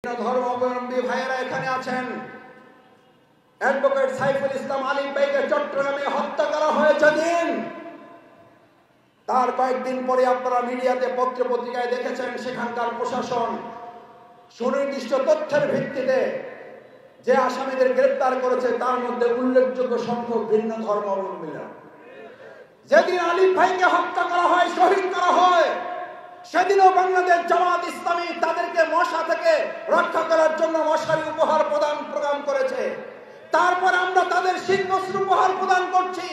ধর্মাবলম্বী ভাইয়েরা এখানে আছেন। অ্যাডভোকেট সাইফুল ইসলাম আলিফ ভাইকে চট্টগ্রামে হত্যা করা হয়েছে দিন, তার কয়েকদিন পরে আপনারা মিডিয়াতে পত্র পত্রিকায় দেখেছেন সেখানকার প্রশাসন সুনির্দিষ্ট তথ্যের ভিত্তিতে যে আসামিদের গ্রেপ্তার করেছে তার মধ্যে উল্লেখযোগ্য সংখ্যক ভিন্ন ধর্মাবলম্বীরা। যেদিন আলিফ ভাইকে হত্যা করা হয়, শহীদ করা হয়, সেদিনও বাংলাদেশ জামাত ইসলামী তাদেরকে মশা থেকে রক্ষা করার জন্য মশারি উপহার প্রদান করেছে। তারপর আমরা তাদের শীতবস্ত্র উপহার প্রদান করছি।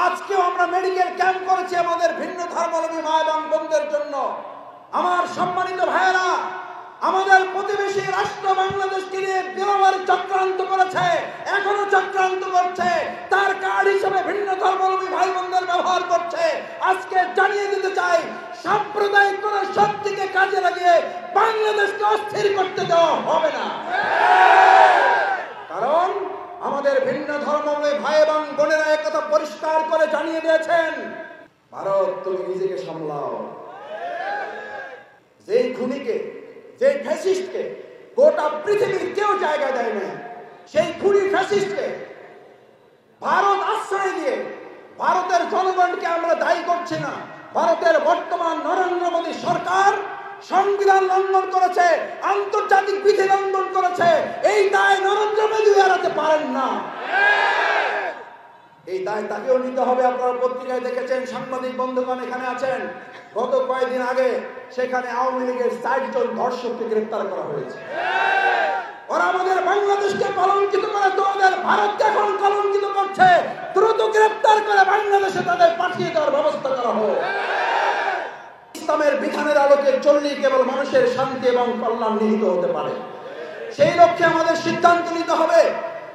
আজকেও আমরা মেডিকেল ক্যাম্প করেছি আমাদের ভিন্ন ধর্মাবলম্বী মা এবং বোনদের জন্য। আমার সম্মানিত ভাইয়েরা, আমাদের প্রতিবেশী রাষ্ট্র বাংলাদেশকে নিয়ে বিরাবার চক্রান্ত করেছে, এখনো চক্রান্ত করছে, তার কার্ড হিসেবে ভিন্ন ধর্মাবলম্বী ভাই বোনদের ব্যবহার করছে। আজকে জানিয়ে দিতে চাই, সাম্প্রদায়িক কোন শক্তিকে কাজে লাগিয়ে বাংলাদেশকে অস্থির করতে দেওয়া হবে না। কারণ আমাদের ভিন্ন ধর্মাবলম্বী ভাই এবং বোনেরা একথা পরিষ্কার করে জানিয়ে দিয়েছেন, ভারত তুমি নিজেকে সামলাও। যেই খুনিকে, যে ফ্যাসিস্টকে গোটা পৃথিবীর কেউ জায়গা দেয় না, সেই খুনি ফ্যাসিস্টকে ভারত আশ্রয় দিয়ে ভারতের জনগণকে আমরা দায়ী করছি না। ভারতের বর্তমান নরেন্দ্র মোদী সরকার সংবিধান লঙ্ঘন করেছে, আন্তর্জাতিক বিধি লঙ্ঘন করেছে, এই দায় নরেন্দ্র মোদী এড়াতে পারেন না। এই দায় তাকেও নিতে হবে। আপনারা পত্রিকায় দেখেছেন, সাংবাদিক বন্ধুগণ এখানে আছেন, গত কয়েকদিন আগে সেখানে আওয়ামী লীগের 60 জন ধর্ষককে গ্রেপ্তার করা হয়েছে। ওরা আমাদের বাংলাদেশকে কলঙ্কিত করে, তোমাদের ভারতকে এখন কলঙ্কিত করছে। দ্রুত গ্রেপ্তার করে বাংলাদেশে তাদের পাঠিয়ে দেওয়ার ব্যবস্থা করা হোক। ইসলামের বিধানের আলোকে চললেই কেবল মানুষের শান্তি এবং কল্যাণ নিহিত হতে পারে। সেই লক্ষ্যে আমাদের সিদ্ধান্ত নিতে হবে।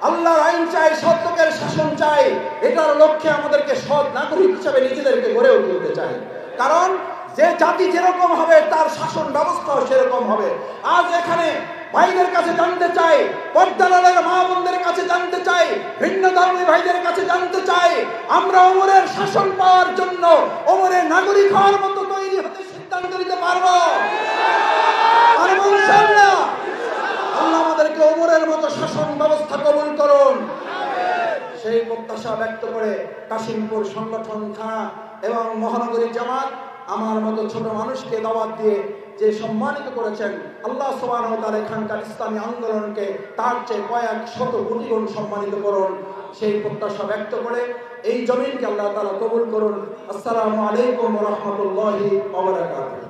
আল্লাহর আইন চাই, সৎ লোকের শাসন চাই। এটার লক্ষ্যে আমাদেরকে সৎ নাগরিক হিসেবে নিজেদেরকে গড়ে তুলতে চাই। কারণ যে জাতি যেরকম হবে তার শাসন ব্যবস্থাও সেরকম হবে। আজ এখানে ভাইদের কাছে জানতে চাই, পর্দালালের মা বোনদের কাছে জানতে চাই, ভিন্ন ধর্মী ভাইদের কাছে জানতে চাই, আমরা ওমরের শাসন পাওয়ার জন্য ওমরের নাগরিক হওয়ার মতো তৈরি হতে সিদ্ধান্ত নিতে পারবো? ইনশাআল্লাহ। আল্লাহ আমাদেরকে ওমরের মতো শাসন ব্যবস্থা কবুল করুন। সেই প্রত্যাশা ব্যক্ত করে কাশিমপুর সংগঠন থানা এবং মহানগরী জামাত আমার মতো ছোট মানুষকে দাওয়াত দিয়ে যে সম্মানিত করেছেন, আল্লাহ সুবহানাহু ওয়া তাআলা এখানকার ইসলামী আন্দোলনকে তার চেয়ে কয়েক শত কোটি গুণ সম্মানিত করুন। সেই প্রত্যাশা ব্যক্ত করে এই জমিনকে আল্লাহ তাআলা কবুল করুন। আসসালামু আলাইকুম ওয়া রাহমাতুল্লাহি ওয়া বারাকাতুহু।